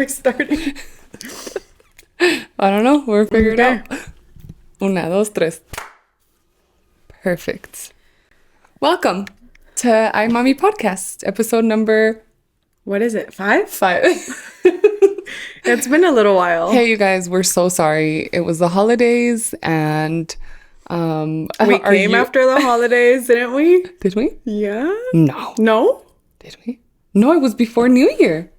we're starting. I don't know. We're figured out. Una, dos, tres. Perfect. Welcome to iMommy Podcast, episode number... What is it? 5? 5. It's been a little while. Hey, you guys, we're so sorry. It was the holidays and... we came after the holidays, didn't we? Did we? Yeah. No. No? Did we? No, it was before New Year.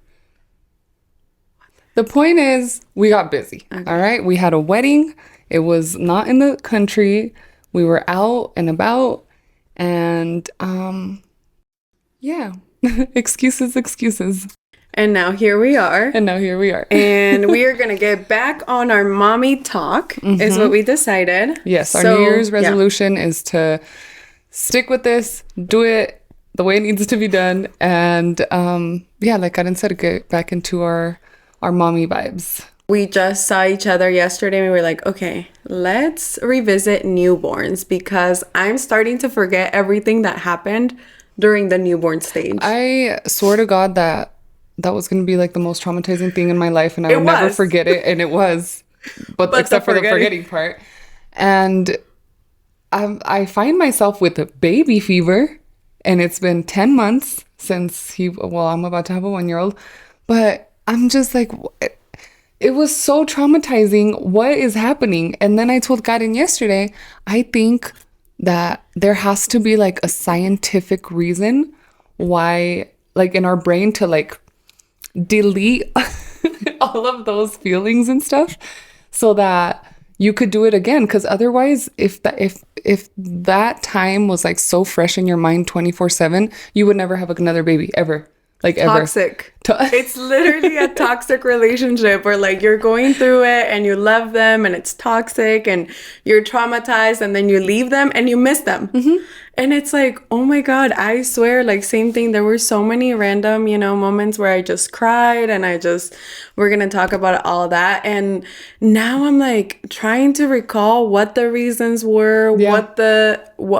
The point is, we got busy. Okay. All right. We had a wedding. It was not in the country. We were out and about. And yeah. Excuses. And now here we are. And we are going to get back on our mommy talk, is what we decided. Yes. Our New Year's resolution is to stick with this, do it the way it needs to be done. And like Karen said, get back into our mommy vibes. We just saw each other yesterday and we were like, okay, let's revisit newborns because I'm starting to forget everything that happened during the newborn stage. I swear to God that was going to be like the most traumatizing thing in my life and I would never forget it. And it was, but except for the forgetting part. And I find myself with a baby fever and it's been 10 months since I'm about to have a 1-year-old, but I'm just like, it was so traumatizing. What is happening? And then I told Karen yesterday, I think that there has to be like a scientific reason why, like in our brain to like delete all of those feelings and stuff so that you could do it again. Because otherwise, if that time was like so fresh in your mind 24/7, you would never have another baby ever. Like toxic. It's literally a toxic relationship where like you're going through it and you love them and it's toxic and you're traumatized and then you leave them and you miss them. Mm-hmm. And it's like, oh my God, I swear, like same thing. There were so many random, moments where I just cried and we're going to talk about all that. And now I'm like trying to recall what the reasons were, what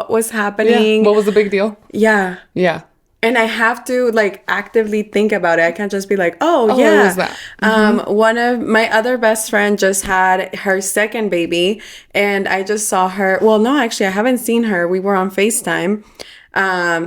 was happening. Yeah. What was the big deal? Yeah. Yeah. And I have to like actively think about it. I can't just be like, what was that? Mm-hmm. One of my other best friend just had her second baby and I just saw her. Well, no, actually, I haven't seen her. We were on FaceTime.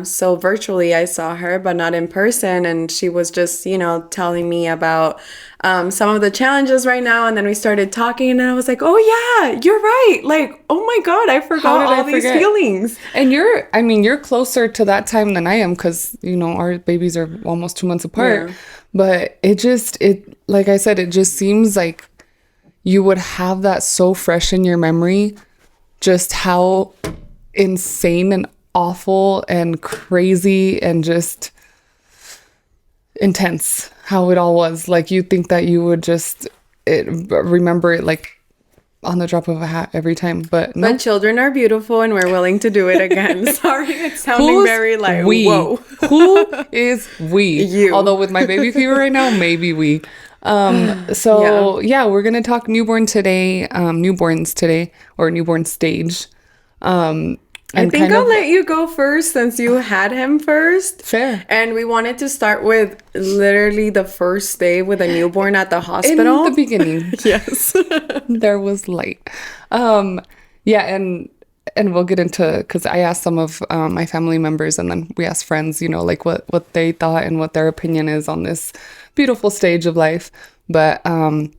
So virtually I saw her, but not in person. And she was just, telling me about some of the challenges right now. And then we started talking and I was like, oh yeah, you're right. Like, oh my God, I forgot all these feelings. And you're closer to that time than I am because, our babies are almost 2 months apart. Yeah. But like I said, it just seems like you would have that so fresh in your memory, just how insane and awful and crazy and just intense how it all was. Like you think that you would just remember it like on the drop of a hat every time, but no. But children are beautiful and we're willing to do it again. Sorry, it's sounding very like whoa. Who is we? You. Although with my baby fever right now, maybe we. We're gonna talk newborns today, or newborn stage. I think I'll let you go first since you had him first. Fair. And we wanted to start with literally the first day with a newborn at the hospital. In the beginning. Yes. There was light. And we'll get into, because I asked some of my family members and then we asked friends, like what they thought and what their opinion is on this beautiful stage of life. But I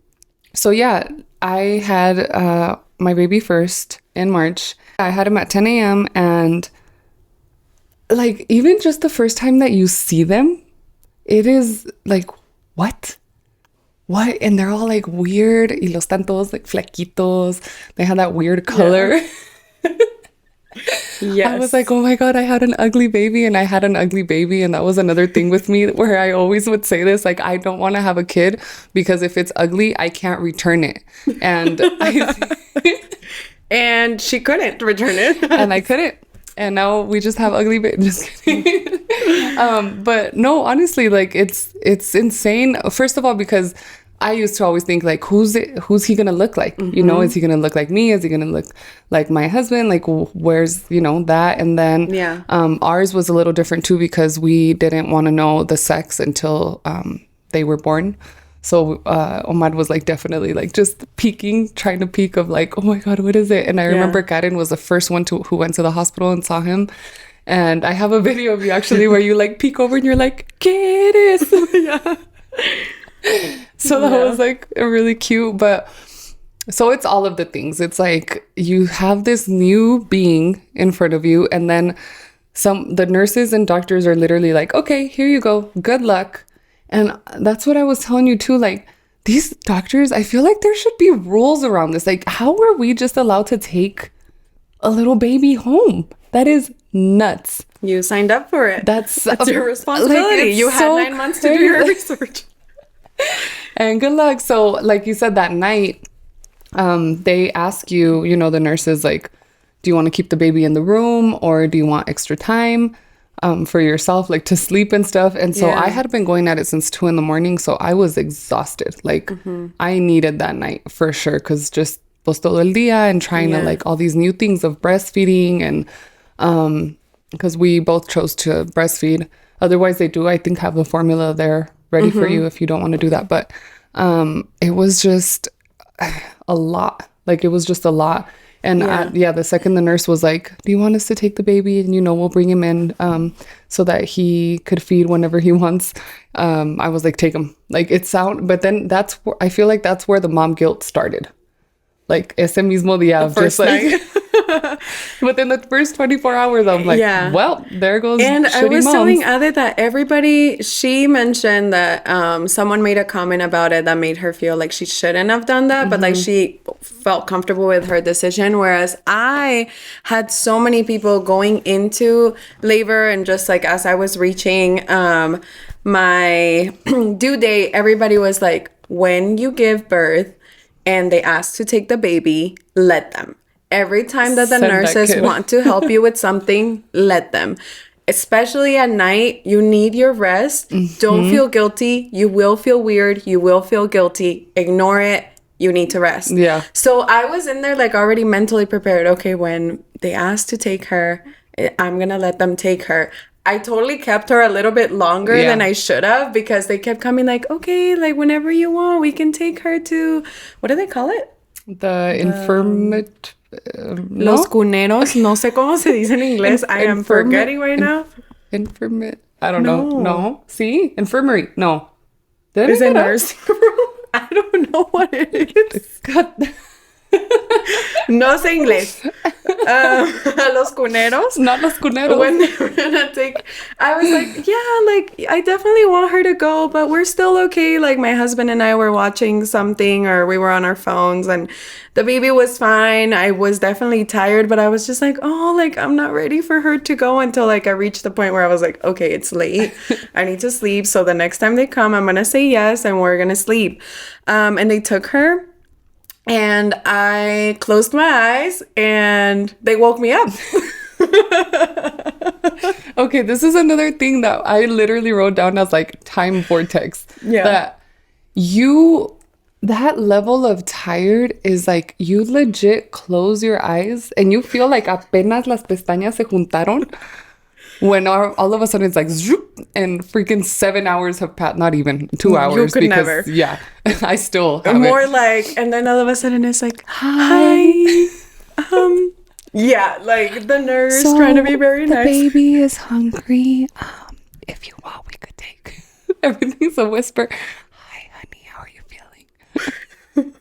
had my baby first in March. I had him at 10 a.m. and like even just the first time that you see them, it is like, what? And they're all like weird. Y los tantos like flequitos. They had that weird color. Yeah. Yes. I was like, oh my God, I had an ugly baby and I had an ugly baby. And that was another thing with me where I always would say this, like, I don't want to have a kid because if it's ugly, I can't return it. And and she couldn't return it. And I couldn't. And now we just have ugly babies. Just kidding. But no, honestly, like it's insane. First of all, because I used to always think like, who's he gonna look like? Mm-hmm. Is he gonna look like me? Is he gonna look like my husband? Like, where's that? And then ours was a little different too because we didn't want to know the sex until they were born. So Omar was like definitely like just peeking, trying to peek of like, oh my God, what is it? And I remember Karen was the first one who went to the hospital and saw him. And I have a video of you actually where you like peek over and you're like, ¿qué eres? Yeah. So that was like really cute. But so it's all of the things. It's like you have this new being in front of you, and then the nurses and doctors are literally like, okay, here you go. Good luck. And that's what I was telling you too. Like these doctors, I feel like there should be rules around this. Like, how are we just allowed to take a little baby home? That is nuts. You signed up for it. That's your responsibility. Like, you had 9 months to do your research. And good luck. So like you said, that night, they ask you, you know, the nurses, like, do you want to keep the baby in the room or do you want extra time for yourself, like to sleep and stuff? And so I had been going at it since 2 a.m. So I was exhausted. Like I needed that night for sure. Cause just pues todo el día and trying to like all these new things of breastfeeding and, because we both chose to breastfeed. Otherwise they do, I think, have the formula there ready for you if you don't want to do that. But it was just a lot. Like it was just a lot. And the second the nurse was like, do you want us to take the baby? And, you know, we'll bring him in so that he could feed whenever he wants. I was like, take him. Like but then I feel like that's where the mom guilt started. Like ese mismo día, just like within the first 24 hours, I'm like, well, there goes And I was moms. telling Ade that she mentioned that someone made a comment about it that made her feel like she shouldn't have done that, but like she felt comfortable with her decision. Whereas I had so many people going into labor, and just like as I was reaching my due date, everybody was like, when you give birth and they ask to take the baby, let them. Every time that the nurses want to help you with something, let them. Especially at night, you need your rest. Don't feel guilty. You will feel weird. You will feel guilty. Ignore it. You need to rest. Yeah. So I was in there like already mentally prepared. Okay, when they ask to take her, I'm going to let them take her. I totally kept her a little bit longer than I should have, because they kept coming like, okay, like whenever you want, we can take her to, what do they call it? The infirmit. Los cuneros. No sé cómo se dice en inglés. I am forgetting right now. Infirmit. I don't know. No. See? Infirmary. No. Is it nursing room? I don't know what it is. No sé inglés. Los cuneros. Not los cuneros. When they were gonna take, I was like, yeah, like I definitely want her to go, but we're still okay. Like my husband and I were watching something, or we were on our phones, and the baby was fine. I was definitely tired, but I was just like, oh, like I'm not ready for her to go until like I reached the point where I was like, okay, it's late. I need to sleep. So the next time they come, I'm gonna say yes, and we're gonna sleep. And they took her. And I closed my eyes and they woke me up. Okay, this is another thing that I literally wrote down as like time vortex. Yeah. That level of tired is like you legit close your eyes and you feel like apenas las pestañas se juntaron. When all of a sudden it's like zoop, and freaking 7 hours have passed, not even 2 hours. You could never. Yeah, I still have more like, and then all of a sudden it's like, hi. Yeah, like the nurse trying to be very nice. The baby is hungry. If you want, we could take. Everything's a whisper. Hi, honey, how are you feeling?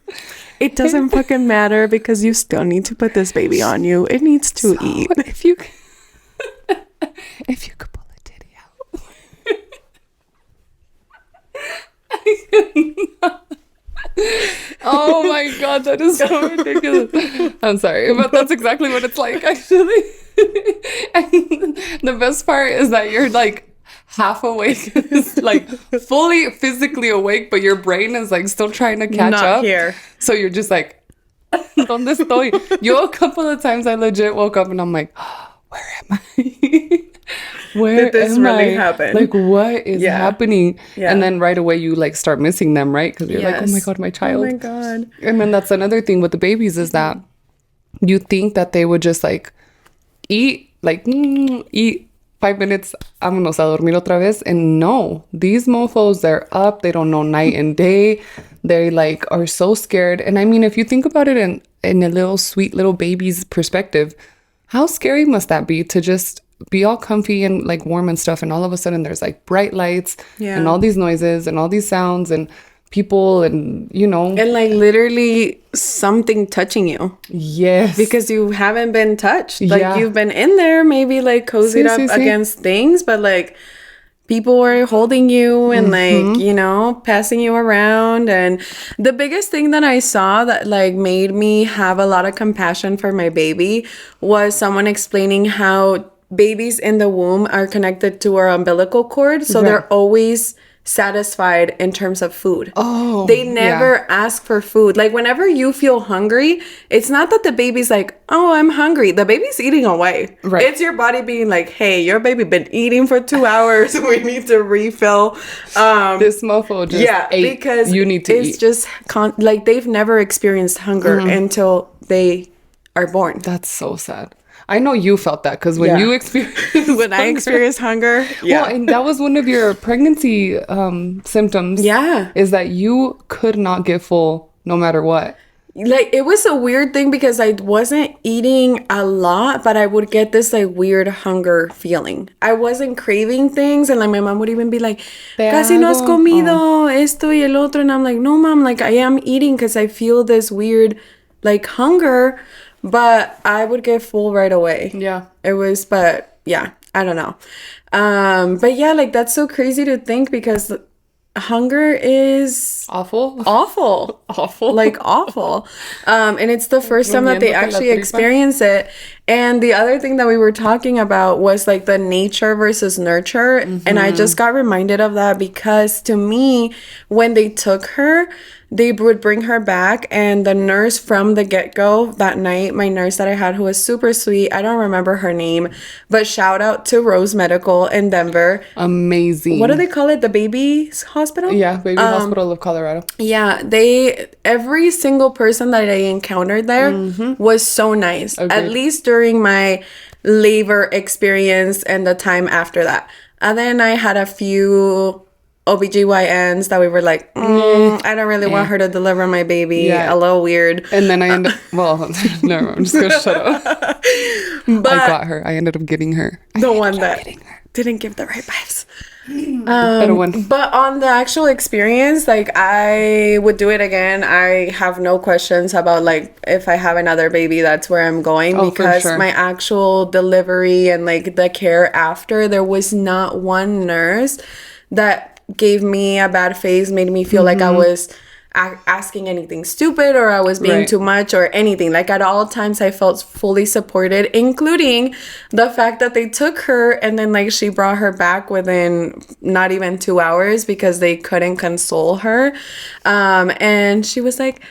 It doesn't fucking matter because you still need to put this baby on you. It needs to eat. If you could pull a titty out. Oh my God, that is so ridiculous. I'm sorry, but that's exactly what it's like, actually. And the best part is that you're like half awake, like fully physically awake, but your brain is like still trying to catch up. Here. So you're just like, ¿Dónde estoy? Yo, a couple of times I legit woke up and I'm like, where am I? Where did this really happen? Like, what is happening? Yeah. And then right away you like start missing them, right? Because you're like, oh my God, my child. Oh my God. And then that's another thing with the babies is that you think that they would just like eat 5 minutes, vámonos a dormir otra vez. And no, these mofos, they're up. They don't know night and day. They like are so scared. And I mean, if you think about it in a little sweet little baby's perspective, how scary must that be to just be all comfy and like warm and stuff, and all of a sudden there's like bright lights and all these noises and all these sounds and people and and like literally something touching you. Yes, because you haven't been touched. Like you've been in there, maybe like cozied up against things, but like people were holding you and like passing you around. And the biggest thing that I saw that like made me have a lot of compassion for my baby was someone explaining how babies in the womb are connected to our umbilical cord, so they're always satisfied in terms of food. Oh, they never ask for food. Like whenever you feel hungry, it's not that the baby's like, oh, I'm hungry. The baby's eating away. Right. It's your body being like, hey, your baby been eating for 2 hours. We need to refill. This mofo just ate. Because you need to it's eat. Just like they've never experienced hunger until they are born. That's so sad. I know you felt that because when you experienced when I experienced hunger. Well, and that was one of your pregnancy symptoms. Yeah. Is that you could not get full no matter what. Like it was a weird thing because I wasn't eating a lot, but I would get this like weird hunger feeling. I wasn't craving things, and like my mom would even be like, casi no has comido esto y el otro, and I'm like, no mom, like I am eating because I feel this weird like hunger. But I would get full right away. Yeah. It was, but yeah, I don't know. But yeah, like that's so crazy to think because hunger is awful. Like awful. And it's the first time that they actually experience it. And the other thing that we were talking about was like the nature versus nurture. And I just got reminded of that because to me, when they took her, they would bring her back, and the nurse from the get-go that night, my nurse that I had who was super sweet, I don't remember her name, but shout out to Rose Medical in Denver. Amazing. What do they call it? The baby's hospital? Yeah, Baby Hospital of Colorado. Yeah, every single person that I encountered there was so nice. Agreed. At least during my labor experience and the time after that. And then I had a few OBGYNs that we were like, I don't really want her to deliver my baby. Yeah. A little weird. And then I ended no, I'm just going to shut up. But I got her. I ended up getting her. The one that didn't give the right vibes. But on the actual experience, like I would do it again. I have no questions about like if I have another baby, that's where I'm going, because my actual delivery and like the care after, there was not one nurse that gave me a bad face, made me feel like I was asking anything stupid or I was being too much or anything. Like at all times I felt fully supported, including the fact that they took her and then like she brought her back within not even 2 hours because they couldn't console her. And she was like,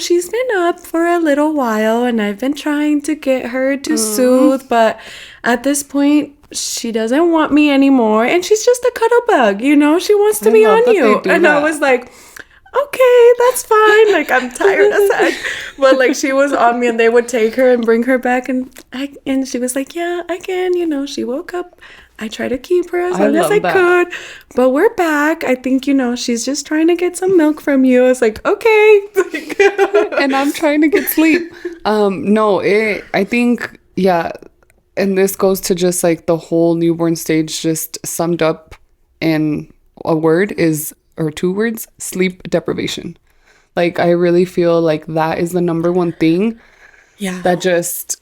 she's been up for a little while and I've been trying to get her to soothe, but at this point she doesn't want me anymore and she's just a cuddle bug, she wants to be on you. And I was like, okay, that's fine. Like I'm tired as heck. But like she was on me and they would take her and bring her back and she was like, yeah, I can, she woke up. I tried to keep her as long as I could, but we're back. I think, she's just trying to get some milk from you. I was like, okay. And I'm trying to get sleep. I think, yeah. And this goes to just like the whole newborn stage just summed up in a word or 2 words, sleep deprivation. Like I really feel like that is the number one thing. Yeah. That just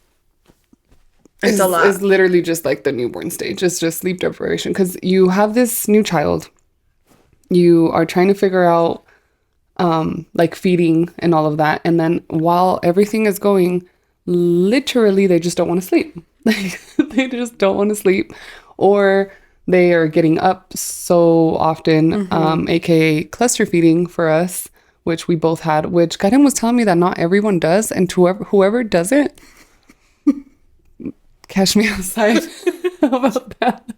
it's a lot. Is literally just like the newborn stage. It's just sleep deprivation because you have this new child. You are trying to figure out like feeding and all of that. And then while everything is going, literally they just don't want to sleep. They just don't want to sleep, or they are getting up so often, aka cluster feeding for us, which we both had, which Karen was telling me that not everyone does, and whoever doesn't, catch me outside about that.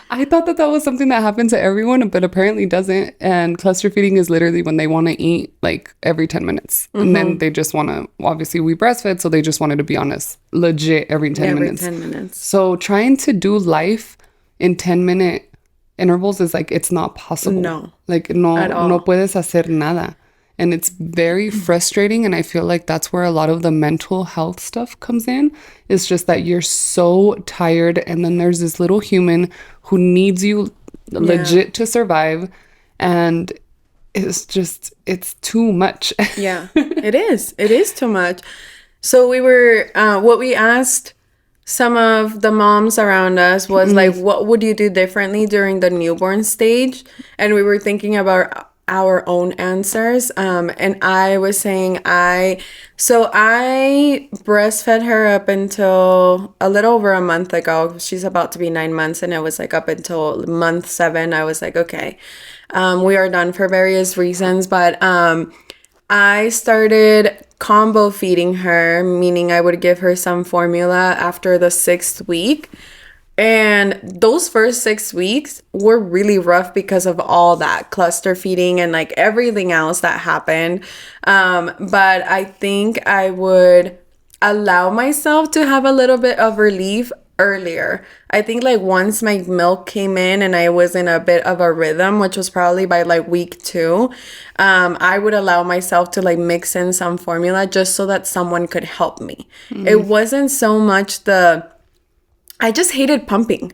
I thought that was something that happened to everyone, but apparently doesn't. And cluster feeding is literally when they want to eat like every 10 minutes. And then they just want to, obviously we breastfed, so they just wanted to be on us legit every 10 minutes. Every 10 minutes. So trying to do life in 10-minute intervals is like, it's not possible. No. Like, no puedes hacer nada. And it's very frustrating. And I feel like that's where a lot of the mental health stuff comes in. It's just that you're so tired. And then there's this little human who needs you legit to survive. And it's too much. Yeah, it is. It is too much. So we were, what we asked some of the moms around us was like, what would you do differently during the newborn stage? And we were thinking about our own answers. And I was saying I breastfed her up until a little over a month ago. She's about to be 9 months. And it was like up until month 7, I was like, okay, we are done for various reasons. But I started combo feeding her, meaning I would give her some formula after the 6th week. And those first 6 weeks were really rough because of all that cluster feeding and like everything else that happened. But I think I would allow myself to have a little bit of relief earlier. I think like once my milk came in and I was in a bit of a rhythm, which was probably by like week 2, I would allow myself to like mix in some formula just so that someone could help me. It wasn't so much I just hated pumping.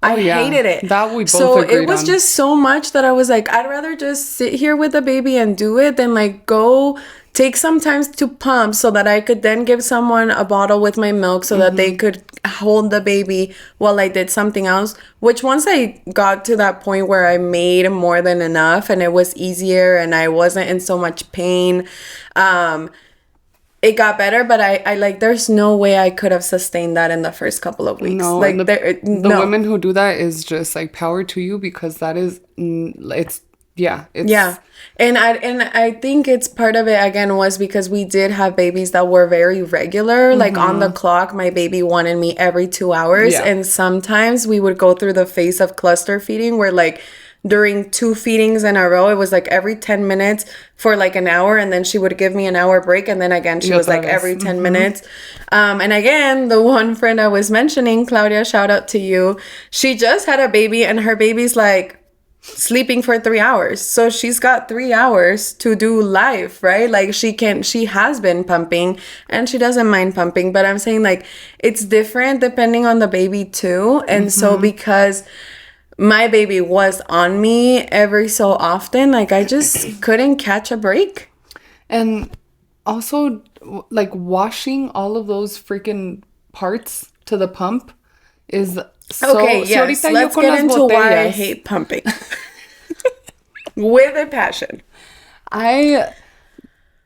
I hated it. That we both so agreed it was on. Just so much that I was like, I'd rather just sit here with the baby and do it than like go take some time to pump so that I could then give someone a bottle with my milk so that they could hold the baby while I did something else. Which once I got to that point where I made more than enough and it was easier and I wasn't in so much pain, it got better, but I like, there's no way I could have sustained that in the first couple of weeks. No, like the women who do that is just like power to you, because that is, it's. And I think it's part of it again was because we did have babies that were very regular, like on the clock. My baby wanted me every 2 hours, and sometimes we would go through the phase of cluster feeding where like during 2 feedings in a row, it was like every 10 minutes for like an hour, and then she would give me an hour break, and then again she was like every 10 minutes. And again, the one friend I was mentioning, Claudia, shout out to you, she just had a baby and her baby's like sleeping for 3 hours, so she's got 3 hours to do life, right? Like she has been pumping and she doesn't mind pumping, but I'm saying like it's different depending on the baby too. And so because my baby was on me every so often, like I just couldn't catch a break. And also like washing all of those freaking parts to the pump is so... Okay, yes, let's get into why I hate pumping. With a passion. I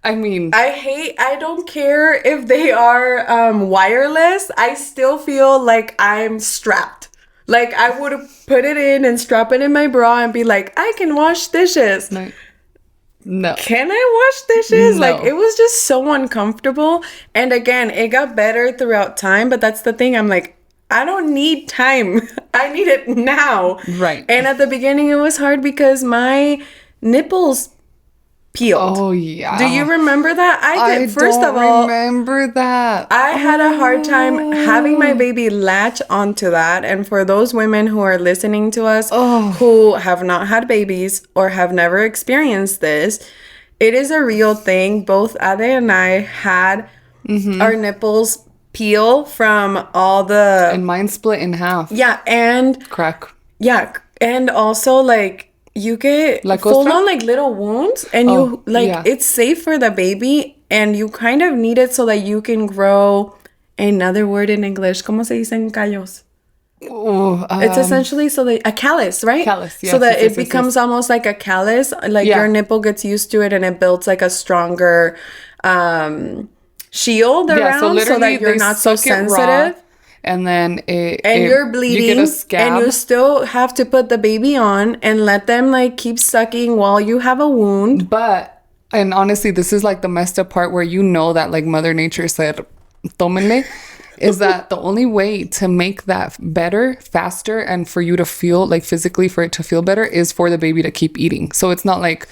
mean... I don't care if they are wireless. I still feel like I'm strapped. Like I would put it in and strap it in my bra and be like, I can wash dishes. No. Can I wash dishes? No. Like it was just so uncomfortable. And again, it got better throughout time, but that's the thing. I'm like, I don't need time. I need it now. Right. And at the beginning, it was hard because my nipples peeled. Oh, yeah. Do you remember that? I did. First of all, remember that. I had a hard time having my baby latch onto that. And for those women who are listening to us who have not had babies or have never experienced this, it is a real thing. Both Ade and I had our nipples peel from all the... And mine split in half. Yeah, and... Crack. Yeah, and also, like, you get full-on, like, little wounds, and it's safe for the baby, and you kind of need it so that you can grow... Another word in English, ¿cómo se dicen callos? It's essentially a callus, right? Callus, yes. So that it becomes almost like a callus, like your nipple gets used to it, and it builds, like, a stronger... shield around so that you're not so sensitive, and then you're bleeding, you get a scab. And you still have to put the baby on and let them like keep sucking while you have a wound. And honestly, this is like the messed up part where you know that like Mother Nature said, tómenle. is that the only way to make that better, faster, and for you to feel like physically for it to feel better is for the baby to keep eating. So it's not like,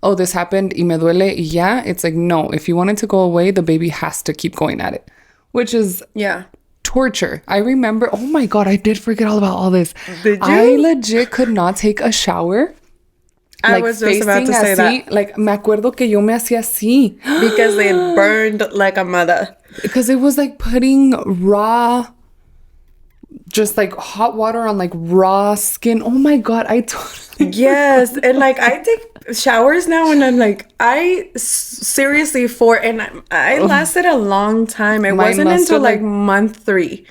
oh, this happened y me duele y ya. It's like, no, if you want it to go away, the baby has to keep going at it, which is torture. I remember, oh my God, I did forget all about all this. Did you? I legit could not take a shower. I was just about to say that. Like, me acuerdo que yo me hacía así. Because they burned like a mother. Because it was like putting raw, just like hot water on like raw skin. Oh my God, I totally... Yes, and like I take showers now and I'm like, seriously and I lasted a long time. It wasn't until like month 3.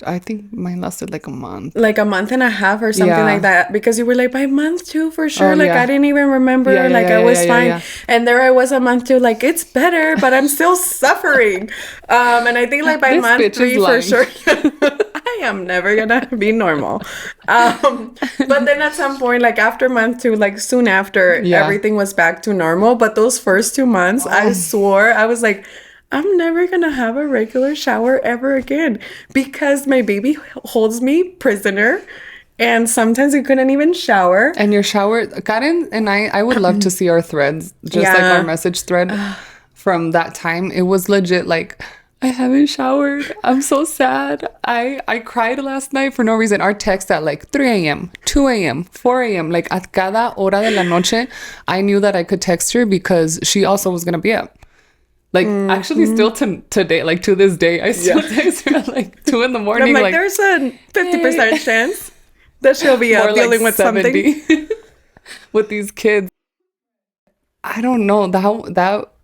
I think mine lasted like a month. Like a month and a half or something like that. Because you were like, by month 2 for sure. I didn't even remember. I was fine. And there I was a month 2, like, it's better, but I'm still suffering. And I think like by month 3 for sure. I am never gonna be normal. But then at some point, like after month 2, like soon after, everything was back to normal. But those first 2 months, I swore, I was like, I'm never gonna have a regular shower ever again because my baby holds me prisoner and sometimes we couldn't even shower. And your shower, Karen and I would love to see our threads, just like our message thread from that time. It was legit like, I haven't showered. I'm so sad. I cried last night for no reason. Our text at like 3 a.m., 2 a.m., 4 a.m., like at cada hora de la noche, I knew that I could text her because she also was gonna be up. Like, actually, still today, like, to this day, I still text her at, like, 2 in the morning. I'm like, there's a 50% chance that she'll be out dealing with 70. Something. With these kids. I don't know.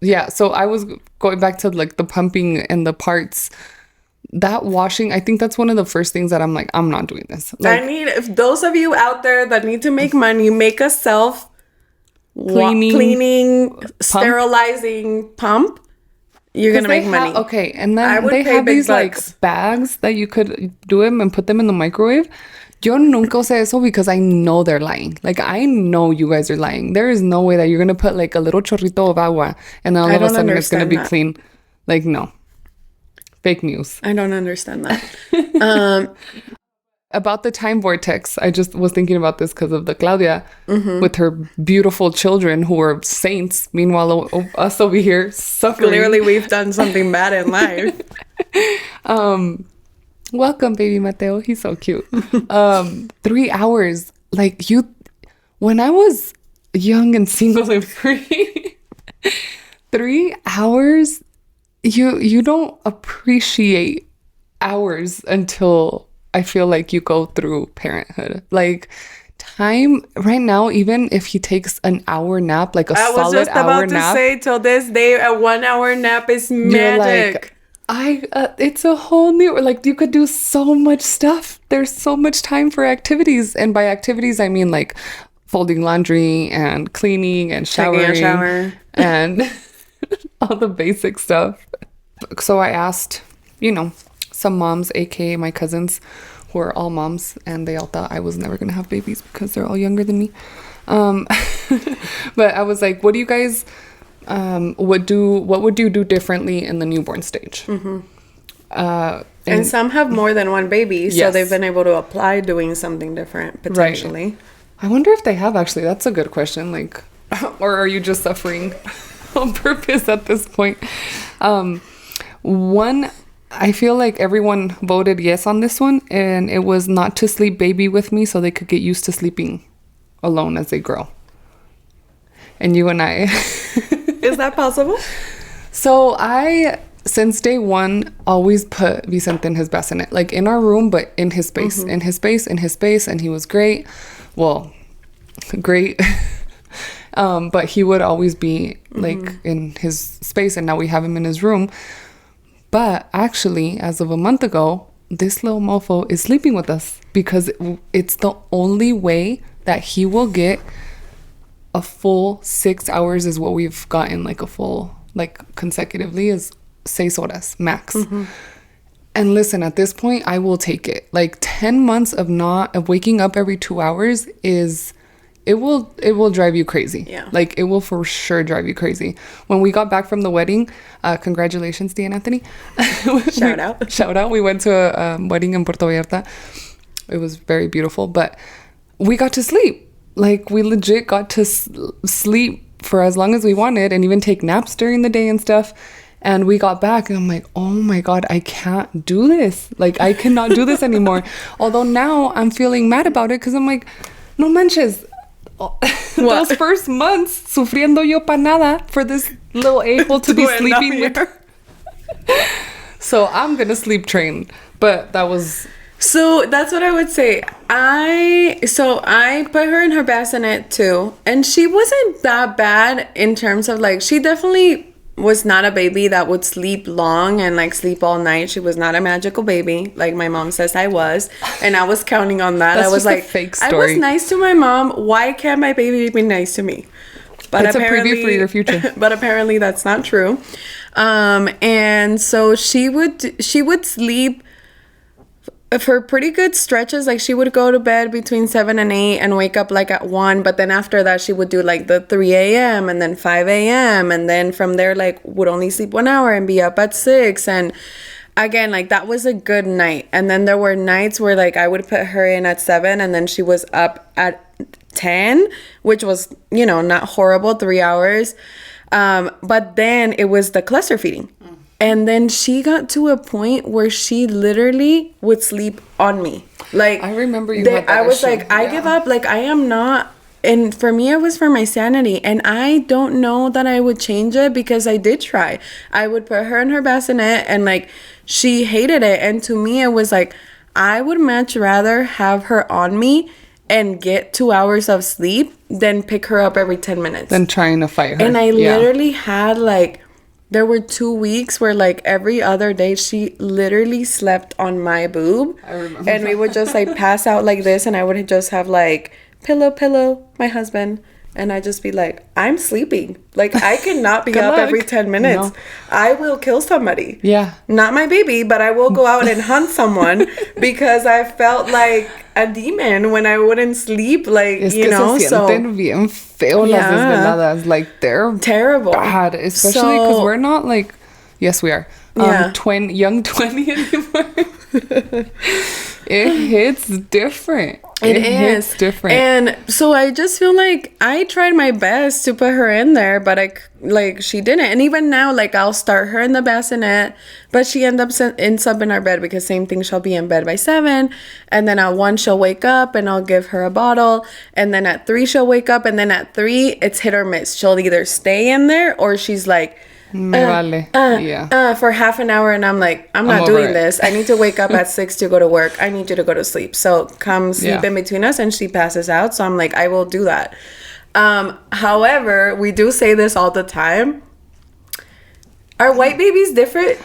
Yeah, so I was going back to, like, the pumping and the parts. That washing, I think that's one of the first things that I'm like, I'm not doing this. Like, if those of you out there that need to make money, make a self cleaning sterilizing pump. You're gonna make money. Okay, and then they have these like bags that you could do them and put them in the microwave. Yo nunca usé eso because I know they're lying. Like, I know you guys are lying. There is no way that you're gonna put like a little chorrito of agua and then all of a sudden it's gonna be clean. Like, no. Fake news. I don't understand that. About the time vortex, I just was thinking about this because of the Claudia with her beautiful children who are saints. Meanwhile, us over here suffering. Clearly, we've done something bad in life. Welcome, baby Mateo. He's so cute. 3 hours. Like, when I was young and single and free, 3 hours, you don't appreciate hours until I feel like you go through parenthood. Like, time right now, even if he takes an hour nap, like a solid hour nap. I was just about to say, till this day, a 1 hour nap is magic. It's a whole new, like, you could do so much stuff. There's so much time for activities. And by activities, I mean like folding laundry and cleaning and showering. Taking a shower. And all the basic stuff. So I asked, some moms, aka my cousins, who are all moms, and they all thought I was never gonna have babies because they're all younger than me. But I was like, what do you guys what would you do differently in the newborn stage? And some have more than one baby, so they've been able to apply doing something different potentially. Right. I wonder if they have actually. That's a good question. Like, or are you just suffering on purpose at this point? I feel like everyone voted yes on this one, and it was not to sleep baby with me so they could get used to sleeping alone as they grow. And you and I... Is that possible? So I, since day one, always put Vicente in his bassinet, like in our room, but in his space, in his space, and he was great. Well, great. But he would always be like in his space, and now we have him in his room. But actually, as of a month ago, this little mofo is sleeping with us because it's the only way that he will get a full 6 hours is what we've gotten, like a full, like consecutively is 6 horas max. And listen, at this point, I will take it. Like 10 months of waking up every 2 hours is it will drive you crazy. Yeah. Like, it will for sure drive you crazy. When we got back from the wedding, congratulations, Dee and Anthony. Shout out. We went to a wedding in Puerto Vallarta. It was very beautiful, but we got to sleep. Like, we legit got to sleep for as long as we wanted and even take naps during the day and stuff. And we got back and I'm like, oh my God, I can't do this. Like, I cannot do this anymore. Although now I'm feeling mad about it because I'm like, no manches. Those first months, sufriendo yo pa nada for this little a-hole to be sleeping with her. So I'm going to sleep train. But that was... So that's what I would say. I put her in her bassinet too. And she wasn't that bad in terms of like, she definitely was not a baby that would sleep long and like sleep all night. She was not a magical baby like my mom says I was, and I was counting on that. That's I was just like, a fake story. I was nice to my mom. Why can't my baby be nice to me? But it's a preview for your future. But apparently that's not true. And so she would sleep for pretty good stretches. Like, she would go to bed between 7 and 8 and wake up like at 1, but then after that she would do like the 3 a.m. and then 5 a.m. and then from there like would only sleep 1 hour and be up at 6. And again, like, that was a good night. And then there were nights where like I would put her in at 7 and then she was up at 10, which was, you know, not horrible, 3 hours. But then it was the cluster feeding. And then she got to a point where she literally would sleep on me. Like, I remember you had that I was issue. like, I give up. Like, I am not. And for me, it was for my sanity. And I don't know that I would change it because I did try. I would put her in her bassinet and like, she hated it. And to me, it was like, I would much rather have her on me and get 2 hours of sleep than pick her up every 10 minutes. Than trying to fight her. And I literally had like, there were 2 weeks where like every other day she literally slept on my boob. I remember. And we would just like pass out like this and I would just have like pillow, my husband. And I'd just be like, I'm sleeping. Like, I cannot be up every 10 minutes. No. I will kill somebody. Yeah. Not my baby, but I will go out and hunt someone because I felt like a demon when I wouldn't sleep. Like, you know, so. Bien feo las desveladas. Like, they're terrible. Bad. Especially because we're not like, yes, we are. Young 20 anymore. It hits different. It hits different. And so I just feel like I tried my best to put her in there, but she didn't. And even now, like, I'll start her in the bassinet, but she ends up in our bed because same thing, she'll be in bed by 7. And then at 1, she'll wake up and I'll give her a bottle. And then at 3, she'll wake up. And then at 3, it's hit or miss. She'll either stay in there or she's like, for half an hour, and I'm like, I'm not doing this. I need to wake up at 6 to go to work. I need you to go to sleep. So come sleep in between us, and she passes out. So I'm like, I will do that. However, we do say this all the time. Are white babies different?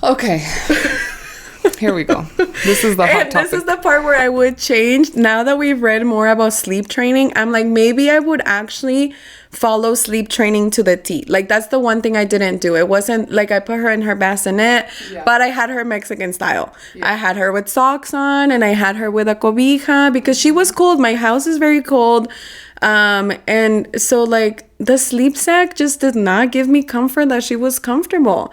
Okay. Here we go. This is the hot topic. This is the part where I would change. Now that we've read more about sleep training, I'm like, maybe I would actually follow sleep training to the T. Like, that's the one thing I didn't do. It wasn't like I put her in her bassinet, but I had her Mexican style. I had her with socks on and I had her with a cobija because she was cold. My house is very cold. And so like the sleep sack just did not give me comfort that she was comfortable.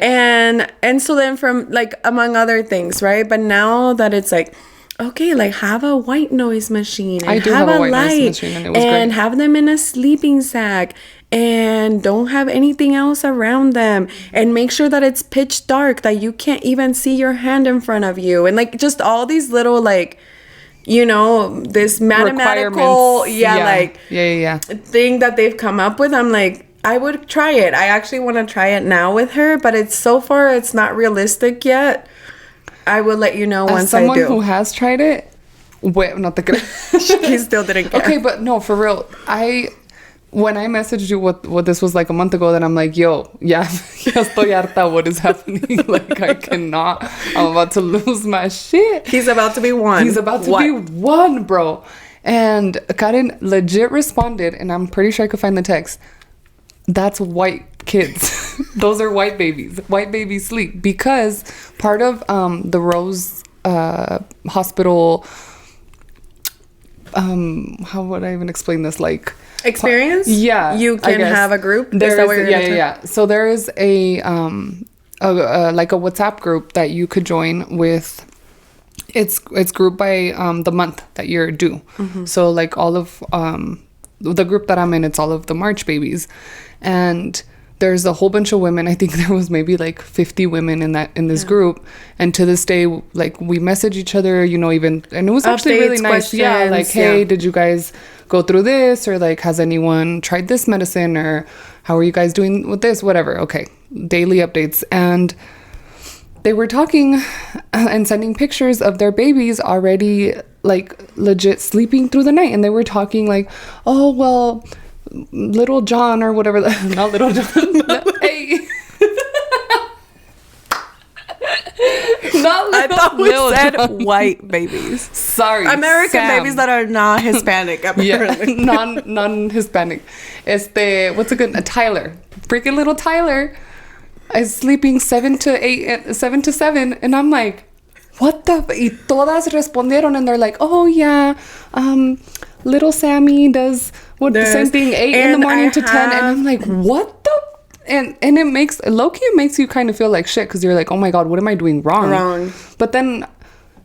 And so then from like, among other things, right? But now that it's like, okay, like have a white noise machine and I do have a white noise machine and it was great. Have them in a sleeping sack and don't have anything else around them and make sure that it's pitch dark, that you can't even see your hand in front of you, and like just all these little like, you know, this mathematical thing that they've come up with. I'm like, I would try it. I actually want to try it now with her, but it's not realistic yet. I will let you know once I do. As someone who has tried it, not the good. He still didn't care. Okay, but no, for real. When I messaged you what this was like a month ago, then I'm like, ya estoy harta. What is happening? Like, I cannot. I'm about to lose my shit. He's about to be one. He's about to be one, bro. And Karen legit responded, and I'm pretty sure I could find the text. That's white kids. Those are white babies. White babies sleep. Because part of the Rose Hospital how would I even explain this? Like experience? Yeah. You can have a group? There is, yeah. So there is a like a WhatsApp group that you could join with. It's grouped by the month that you're due. So like all of the group that I'm in, it's all of the March babies, and there's a whole bunch of women. I think there was maybe like 50 women in this group, and to this day, like we message each other, you know, even, and it was actually really nice. Questions, yeah, like, hey, did you guys go through this, or like, has anyone tried this medicine, or how are you guys doing with this, whatever. Okay, daily updates. And they were talking and sending pictures of their babies already like legit sleeping through the night, and they were talking like, oh well, little John or whatever, not little John. Hey. Not little, I thought we said John. White babies. Sorry, American babies that are not Hispanic. Apparently. Yeah, non-Hispanic. What's a good Tyler? Freaking little Tyler is sleeping 7 to 7, and I'm like, what the? Y todas respondieron, and they're like, oh yeah, little Sammy does the same thing, 8 in the morning to 10, and I'm like, what the? And it makes low-key, it makes you kind of feel like shit, because you're like, oh my god, what am I doing wrong? But then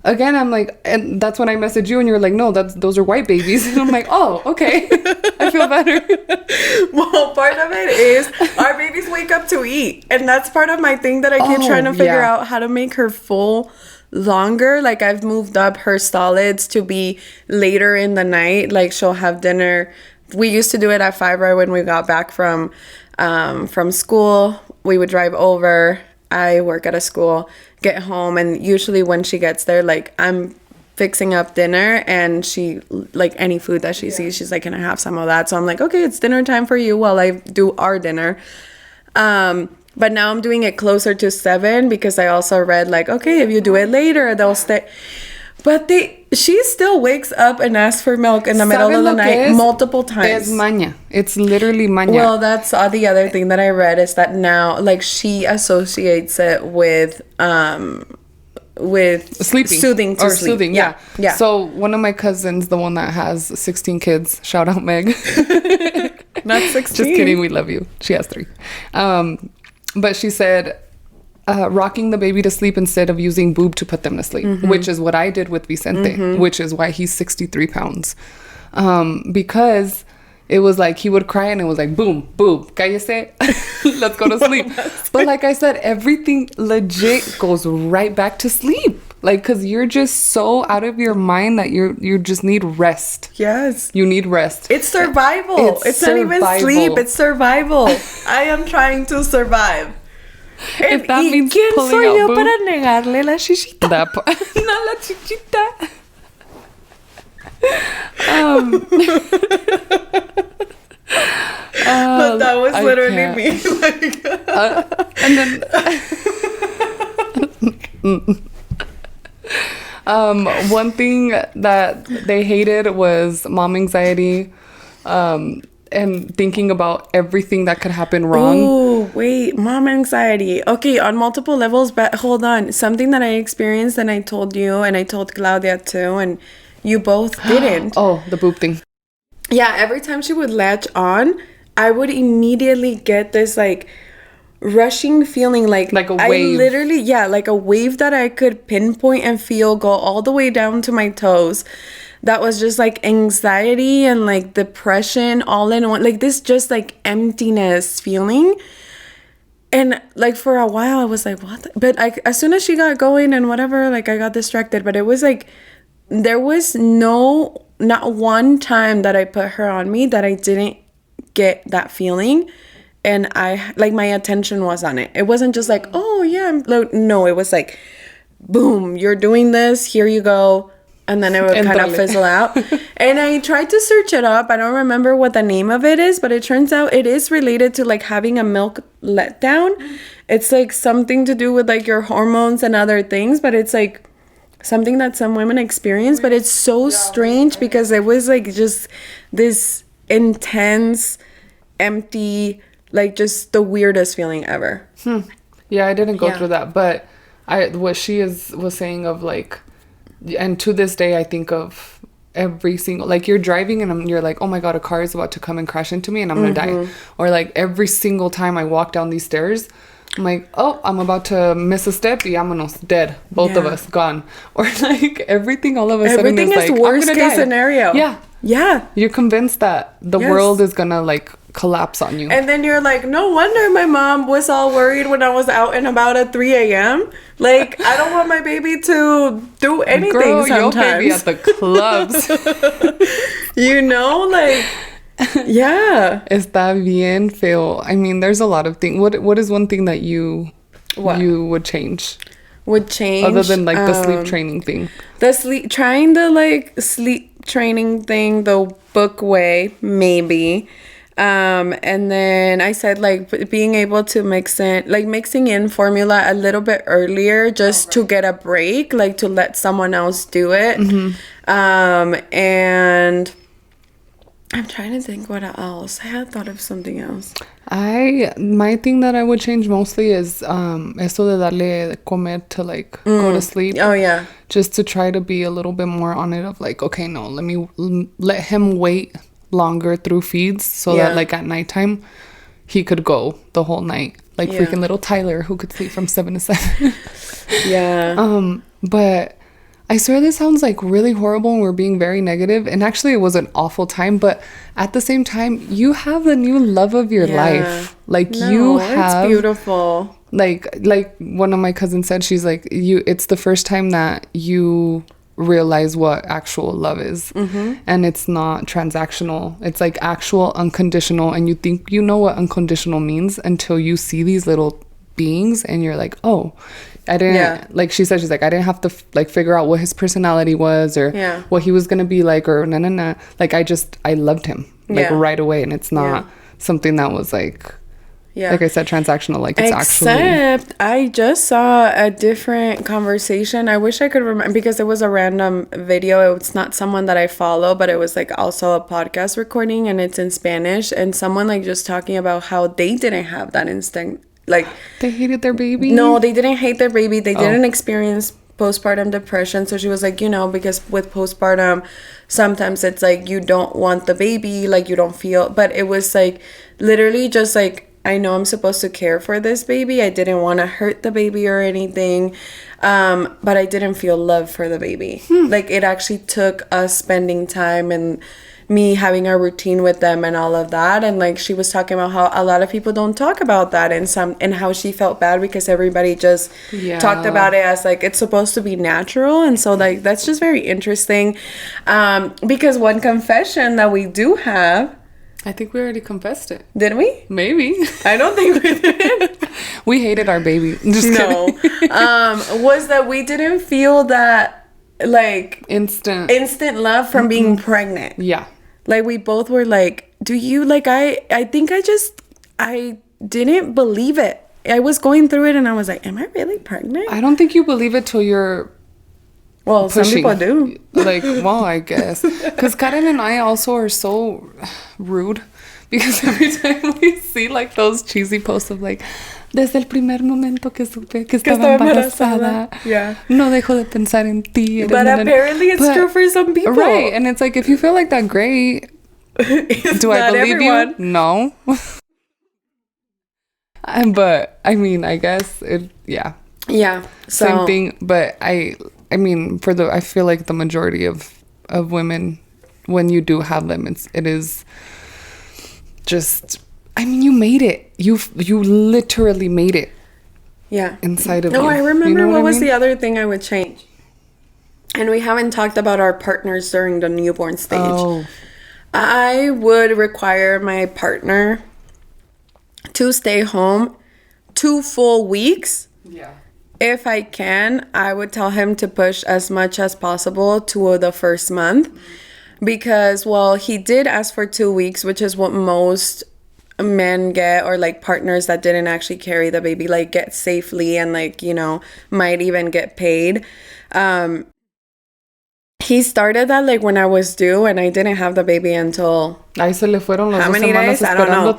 again, I'm like, and that's when I messaged you, and you're like, no, those are white babies, and I'm like, oh, okay. I feel better. Well, part of it is our babies wake up to eat, and that's part of my thing that I keep trying to figure out how to make her full longer. Like, I've moved up her solids to be later in the night. Like, she'll have dinner. We used to do it at 5 right when we got back from school. We would drive over. I work at a school, get home, and usually when she gets there, like, I'm fixing up dinner, and she, like, any food that she sees, she's like, can I have some of that? So I'm like, okay, it's dinner time for you while I do our dinner. But now I'm doing it closer to 7, because I also read, like, okay, if you do it later, they'll stay. But she still wakes up and asks for milk in the middle of the night multiple times. Es maña. It's literally maña. Well, that's the other thing that I read, is that now, like, she associates it with sleeping, soothing to sleep. Soothing, yeah. So one of my cousins, the one that has 16 kids, shout out Meg. Not 16. Just kidding, we love you. She has 3. But she said, rocking the baby to sleep instead of using boob to put them to sleep, which is what I did with Vicente, which is why he's 63 pounds. Because it was like he would cry, and it was like, boom, boob, cállese, let's go to sleep. But like I said, everything legit goes right back to sleep. Like, because you're just so out of your mind that you just need rest. Yes. You need rest. It's survival. It's not even sleep. It's survival. I am trying to survive. If that means ¿Quién pulling soy out yo boob? para negarle la chichita? No, la chichita. But that was literally me. And then one thing that they hated was mom anxiety, and thinking about everything that could happen wrong. Oh, wait, mom anxiety. Okay, on multiple levels, but hold on. Something that I experienced, and I told you, and I told Claudia too, and you both didn't. Oh, the boob thing. Yeah, every time she would latch on, I would immediately get this, like, rushing feeling, like a wave. I literally, like a wave that I could pinpoint and feel go all the way down to my toes. That was just like anxiety and like depression all in one, like this just like emptiness feeling. And like for a while I was like, what? But as soon as she got going and whatever, like I got distracted. But it was like, there was not one time that I put her on me that I didn't get that feeling. And I, like, my attention was on it. It wasn't just like, oh yeah, no, it was like, boom, you're doing this, here you go. And then it would kind of fizzle out. And I tried to search it up. I don't remember what the name of it is, but it turns out it is related to like having a milk letdown. It's like something to do with like your hormones and other things, but it's like something that some women experience. But it's so strange because it was like just this intense, empty, like just the weirdest feeling ever. Yeah, I didn't go through that, but what she was saying of like, and to this day I think of every single, like you're driving and you're like, oh my God, a car is about to come and crash into me and I'm gonna die. Or like every single time I walk down these stairs, I'm like, oh, I'm about to miss a step. Vámonos, dead. Both of us gone. Or like everything all of a sudden is like, worst case scenario. Yeah. Yeah. You're convinced that the world is gonna like collapse on you. And then you're like, no wonder my mom was all worried when I was out and about at 3 a.m. Like, I don't want my baby to do anything. Girl, sometimes. Your baby at the clubs. You know, like, yeah. Está bien feo. I mean, there's a lot of things. What is one thing that you would change? Would change? Other than like the sleep training thing. Trying the like sleep training thing the book way, maybe. And then I said like being able to mixing in formula a little bit earlier just to get a break, like to let someone else do it. And I'm trying to think what else. I had thought of something else. My thing that I would change mostly is eso de darle de comer to like go to sleep. Oh yeah. Just to try to be a little bit more on it of like, okay, no, let him wait longer through feeds so that like at nighttime he could go the whole night. Like freaking little Tyler who could sleep from 7 to 7. Yeah. But I swear this sounds like really horrible and we're being very negative, and actually it was an awful time, but at the same time you have the new love of your life. Like you have, it's beautiful. Like one of my cousins said, she's like, it's the first time that you realize what actual love is. And it's not transactional. It's like actual unconditional, and you think you know what unconditional means until you see these little beings and you're like, oh, I didn't like she said, she's like, I didn't have to like figure out what his personality was or what he was gonna be like or like I loved him like right away, and it's not something that was like like I said, transactional. Like it's Except I just saw a different conversation. I wish I could remember because it was a random video. It's not someone that I follow, but it was like also a podcast recording, and it's in Spanish, and someone like just talking about how they didn't have that instinct. Like they hated their baby. No, they didn't hate their baby. They didn't experience postpartum depression. So she was like, you know, because with postpartum sometimes it's like you don't want the baby, like you don't feel, but it was like literally just like, I know I'm supposed to care for this baby. I didn't want to hurt the baby or anything, but I didn't feel love for the baby. Like it actually took us spending time and me having a routine with them and all of that. And like she was talking about how a lot of people don't talk about that, and how she felt bad because everybody just talked about it as like it's supposed to be natural. And so like that's just very interesting, because one confession that we do have, I think we already confessed it. Did we? Maybe. I don't think we did. We hated our baby. Just kidding. Was that we didn't feel that like instant love from being pregnant. Yeah. Like we both were like, do you like I think I didn't believe it. I was going through it and I was like, am I really pregnant? I don't think you believe it till you're pushing. Some people do. Like, well, I guess. Because Karen and I also are so rude. Because every time we see like those cheesy posts of like, desde el primer momento que supe que estaba embarazada, no dejo de pensar en ti. But apparently it's true for some people. Right. And it's like, if you feel like that, great. Do I believe everyone. You? No. But, I mean, I guess it, yeah. Same thing. But I mean, I feel like the majority of women, when you do have them, it is just, I mean, you made it. You literally made it. Yeah. Inside of you. No, I remember, you know what was the other thing I would change. And we haven't talked about our partners during the newborn stage. Oh. I would require my partner to stay home 2 full weeks. Yeah. If I can, I would tell him to push as much as possible to the first month. Because, well, he did ask for 2 weeks, which is what most men get, or like partners that didn't actually carry the baby, like get safely and like, you know, might even get paid. He started that like when I was due, and I didn't have the baby until ahí se le fueron las how many days? I don't know.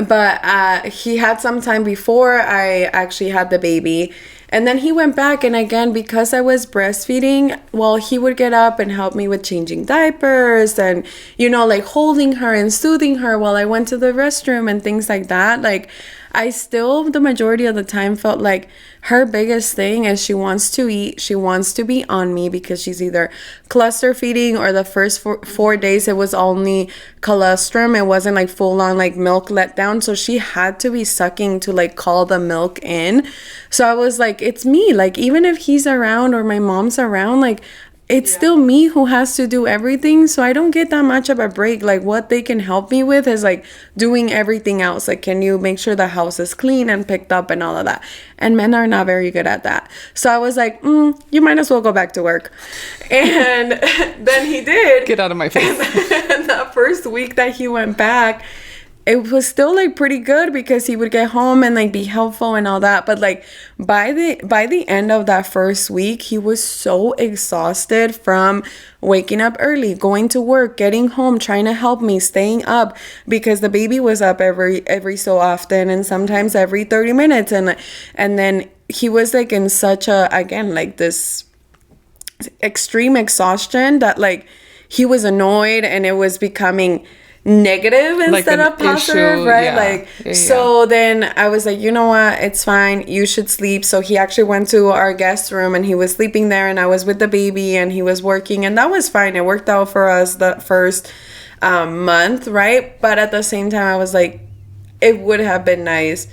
But he had some time before I actually had the baby, And then he went back, and again, because I was breastfeeding, well, he would get up and help me with changing diapers and, like holding her and soothing her while I went to the restroom and things like that. Like, I still, the majority of the time, felt like her biggest thing is she wants to eat. She wants to be on me because she's either cluster feeding, or the first 4 days it was only colostrum. It wasn't like full on like milk let down. So she had to be sucking to like call the milk in. So I was like, it's me. Like, even if he's around or my mom's around, like, it's still me who has to do everything. So I don't get that much of a break. Like, what they can help me with is like doing everything else. Like, can you make sure the house is clean and picked up and all of that? And men are not very good at that. So I was like, you might as well go back to work. And then he did. Get out of my face. And the first week that he went back, it was still like pretty good because he would get home and like be helpful and all that. But like by the end of that first week, he was so exhausted from waking up early, going to work, getting home, trying to help me, staying up because the baby was up every so often, and sometimes every 30 minutes. And then he was like in such a, again, like this extreme exhaustion that like he was annoyed, and it was becoming negative instead like of positive, issue, right? yeah. Like, so then I was like, you know what, it's fine, you should sleep. So he actually went to our guest room and he was sleeping there, and I was with the baby and he was working, and that was fine. It worked out for us the first month, right? But at the same time, I was like, it would have been nice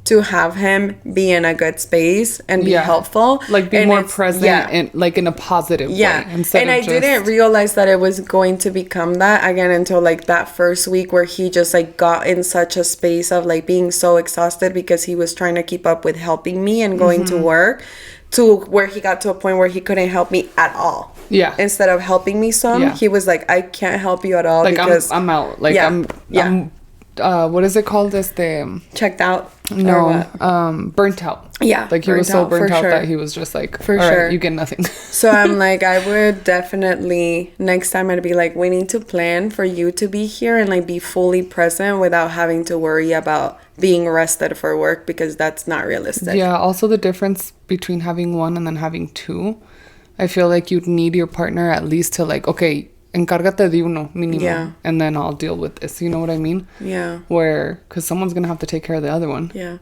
to have him be in a good space and be helpful, like be more present and like in a positive way. And I didn't realize that it was going to become that again until like that first week, where he just like got in such a space of like being so exhausted because he was trying to keep up with helping me and going to work, to where he got to a point where he couldn't help me at all. Instead of helping me he was like, I can't help you at all, like because I'm out. Like I'm what is it called? Checked out? No, burnt out. Yeah. Like he was so burnt out that he was just like, all right, you get nothing. So I'm like, I would definitely, next time I'd be like, we need to plan for you to be here and like be fully present without having to worry about being rested for work, because that's not realistic. Yeah. Also the difference between having one and then having two, I feel like you'd need your partner at least to like, okay, encárgate de uno mínimo, and then I'll deal with this. You know what I mean? Yeah. Because someone's gonna have to take care of the other one. Yeah.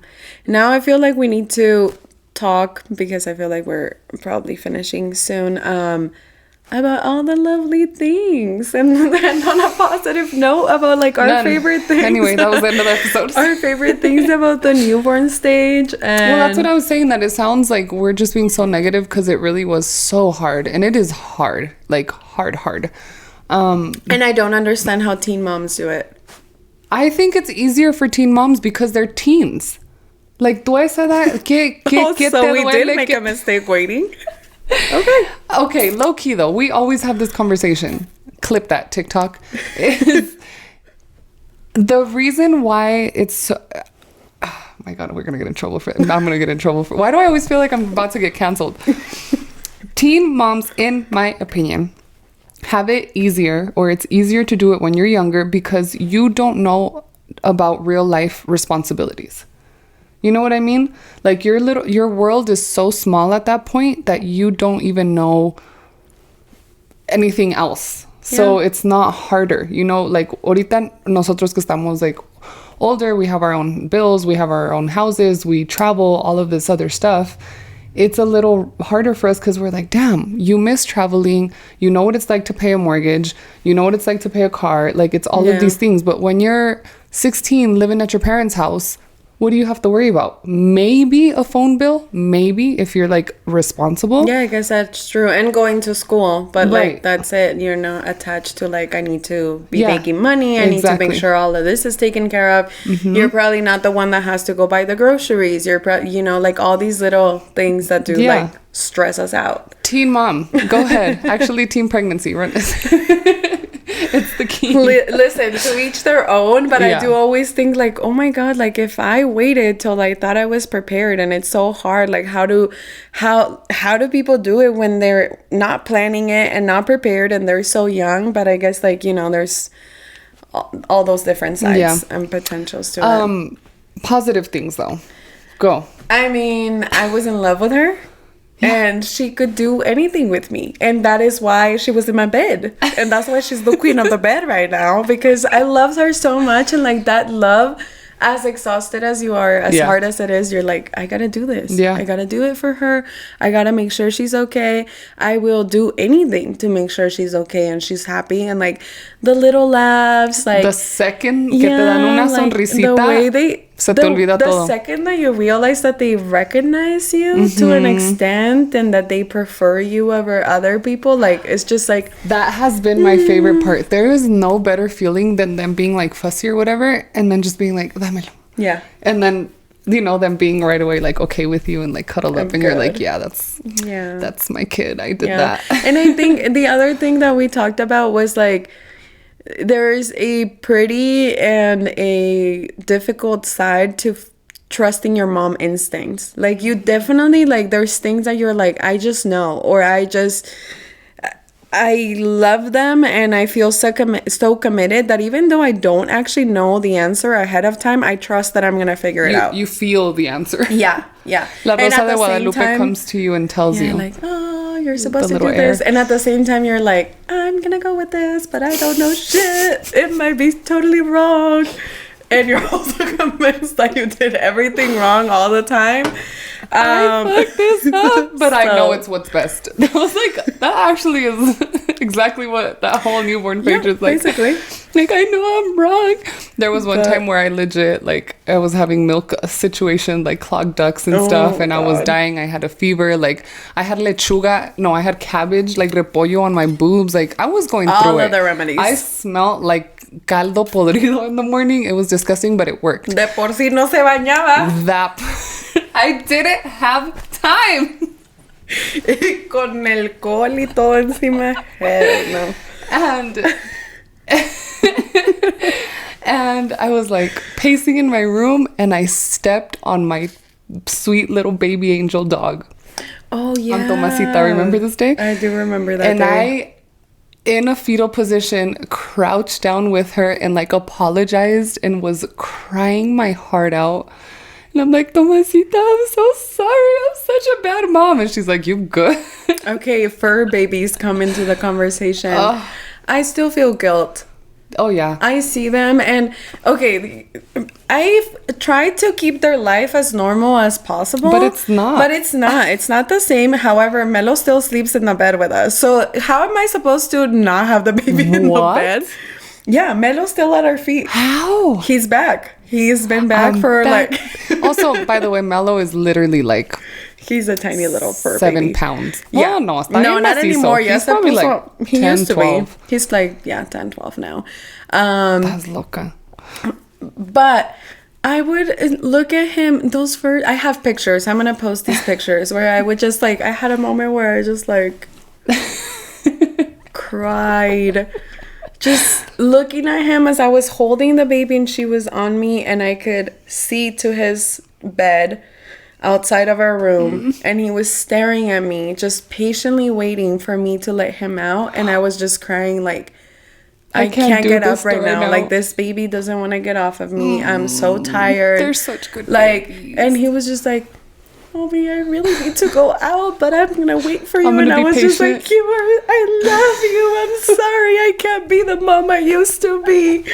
Now I feel like we need to talk, because I feel like we're probably finishing soon, about all the lovely things, and then on a positive note about like our favorite things. Anyway, that was the end of the episode. Our favorite things about the newborn stage. And well, that's what I was saying, that it sounds like we're just being so negative, because it really was so hard, and it is hard, like hard. And I don't understand how teen moms do it. I think it's easier for teen moms because they're teens. Like, tú esa edad, so we did make a mistake waiting. Okay, low key though, we always have this conversation. Clip that, TikTok. The reason why it's so... Oh my God, we're gonna get in trouble for it. I'm gonna get in trouble for... Why do I always feel like I'm about to get canceled? Teen moms, in my opinion, have it easier, or it's easier to do it when you're younger, because you don't know about real life responsibilities. You know what I mean? Like your world is so small at that point that you don't even know anything else. So it's not harder. You know, like ahorita nosotros que estamos like older, we have our own bills, we have our own houses, we travel, all of this other stuff. It's a little harder for us because we're like, damn, you miss traveling. You know what it's like to pay a mortgage. You know what it's like to pay a car. Like, it's all of these things. But when you're 16 living at your parents' house, what do you have to worry about? Maybe a phone bill, maybe, if you're like responsible. Yeah, I guess that's true. And going to school, but like that's it. You're not attached to like, I need to be making money. I need to make sure all of this is taken care of. You're probably not the one that has to go buy the groceries. You're like all these little things that do like stress us out. Teen mom, go ahead. Actually, teen pregnancy. Run this. It's the key. Listen, to each their own, but I do always think like, oh my God, like if I waited till I thought I was prepared, and it's so hard, like how do people do it when they're not planning it and not prepared and they're so young? But I guess like, you know, there's all those different sides and potentials to it. Positive things though. Go. I mean, I was in love with her. And she could do anything with me. And that is why she was in my bed. And that's why she's the queen of the bed right now. Because I loved her so much. And like that love, as exhausted as you are, as hard as it is, you're like, I gotta do this. Yeah. I gotta do it for her. I gotta make sure she's okay. I will do anything to make sure she's okay and she's happy. And like the little laughs, like the second que te dan una sonrisita, the way they se te olvida todo. The second that you realize that they recognize you to an extent and that they prefer you over other people, like it's just like that has been my favorite part. There is no better feeling than them being like fussy or whatever, and then just being like, dámelo. Yeah. And then, you know, them being right away like okay with you and like cuddle up, and you're like, that's my kid. I did that. And I think the other thing that we talked about was like, there's a pretty and a difficult side to trusting your mom instincts. Like you definitely, like there's things that you're like, I just know, or I love them and I feel so committed that even though I don't actually know the answer ahead of time, I trust that I'm going to figure it out. You feel the answer. Yeah. La Rosa de Guadalupe comes to you and tells you. Like, oh, you're supposed to do this. And at the same time, you're like, I'm going to go with this, but I don't know shit. It might be totally wrong. And you're also convinced that you did everything wrong all the time. I fucked this up, but I know it's what's best. I was like, that actually is exactly what that whole newborn page is like. Basically. Like, I know I'm wrong. There was one time where I legit, like, I was having milk situation, like clogged ducts and stuff, and God. I was dying. I had a fever. Like, I had lechuga. No, I had cabbage, like repollo on my boobs. Like, I was going through it. All of the remedies. I smelled like caldo podrido in the morning. It was disgusting, but it worked. De por sí no se bañaba. That I didn't have time. Con el col y todo encima. Hell no. And I was like pacing in my room and I stepped on my sweet little baby angel dog. Oh yeah. On Tomasita. Remember this day? I do remember that and day. I, in a fetal position, crouched down with her and like apologized and was crying my heart out. And I'm like, Tomasita, I'm so sorry. I'm such a bad mom. And she's like, you good? Okay, fur babies come into the conversation. I still feel guilt. Oh, yeah. I see them and, okay, I've tried to keep their life as normal as possible. But it's not. It's not the same. However, Melo still sleeps in the bed with us. So how am I supposed to not have the baby in the bed? Yeah, Melo's still at our feet. How? He's back. He's been back for like... Also, by the way, Melo is literally like... He's a tiny little fur 7 baby. pounds. Yeah. Well, no, not anymore. Yes, he's probably like he 10, used to 12. be. He's like, 10, 12 now. That's loca. But I would look at him, those fur... I have pictures. I'm going to post these pictures where I would just like... I had a moment where I just like... cried. Just looking at him as I was holding the baby and she was on me and I could see to his bed outside of our room and he was staring at me, just patiently waiting for me to let him out. And I was just crying like, I can't get up right now. Like, this baby doesn't want to get off of me. I'm so tired. They're such good babies. And he was just like, Mommy, I really need to go out, but I'm going to wait for you. And I was patient. just like, I love you. I'm sorry. I can't be the mom I used to be.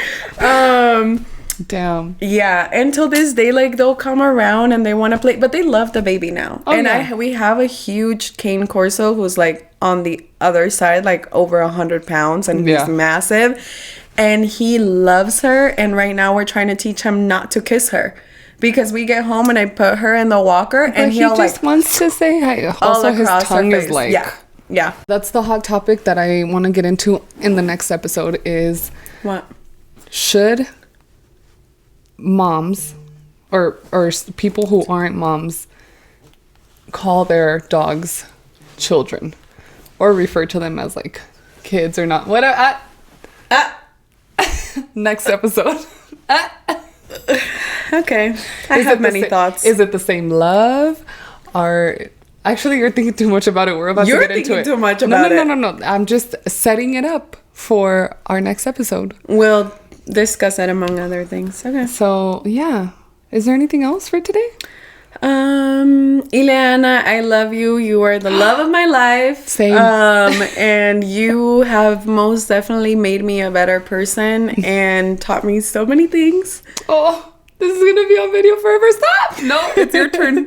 Damn. Yeah. Until this day, like, they'll come around and they want to play, but they love the baby now. Oh, and we have a huge cane corso who's like on the other side, like over 100 pounds, and he's massive. And he loves her. And right now we're trying to teach him not to kiss her. Because we get home and I put her in the walker and he just wants to say hi. Also, his tongue is like... Yeah. That's the hot topic that I want to get into in the next episode is... What? Should moms or people who aren't moms call their dogs children? Or refer to them as like kids or not? Whatever. Next episode. Okay. I have many thoughts. Is it the same love? Actually, you're thinking too much about it. We're about to get into it. You're thinking too much about it. No. I'm just setting it up for our next episode. We'll discuss it among other things. Okay. So, yeah. Is there anything else for today? Ileana, I love you. You are the love of my life. Same. And you have most definitely made me a better person and taught me so many things. Oh, this is gonna be on video forever. Stop! No, it's your turn.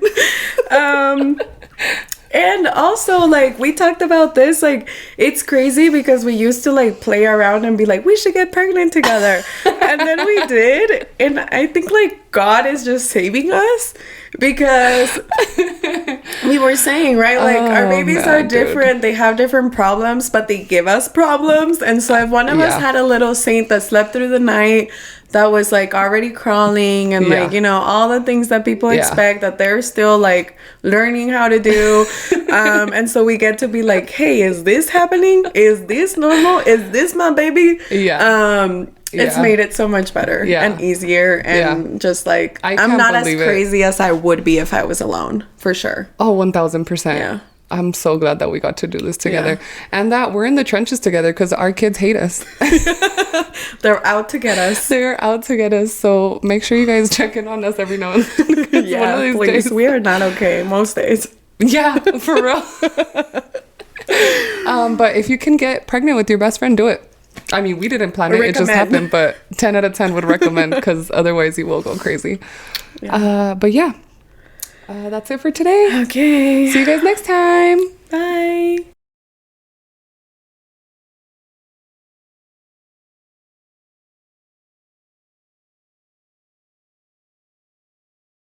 And also, like, we talked about this, like, it's crazy because we used to, like, play around and be like, we should get pregnant together. And then we did. And I think, like, God is just saving us because we were saying, right? Like, our babies are different. Dude. They have different problems, but they give us problems. And so if one of us had a little saint that slept through the night, that was like already crawling and like, you know, all the things that people expect that they're still like learning how to do. And so we get to be like, hey, is this happening? Is this normal? Is this my baby? It's made it so much better and easier and just like I'm not as crazy as I would be if I was alone, for sure. Oh, 1000%. Yeah. I'm so glad that we got to do this together and that we're in the trenches together because our kids hate us. They're out to get us. They're out to get us. So make sure you guys check in on us every now and then. Yeah, one of these days. We are not okay most days. Yeah, for real. But if you can get pregnant with your best friend, do it. I mean, we didn't plan it. It just happened, but 10 out of 10 would recommend because otherwise you will go crazy. Yeah. But yeah. That's it for today. Okay. See you guys next time. Bye.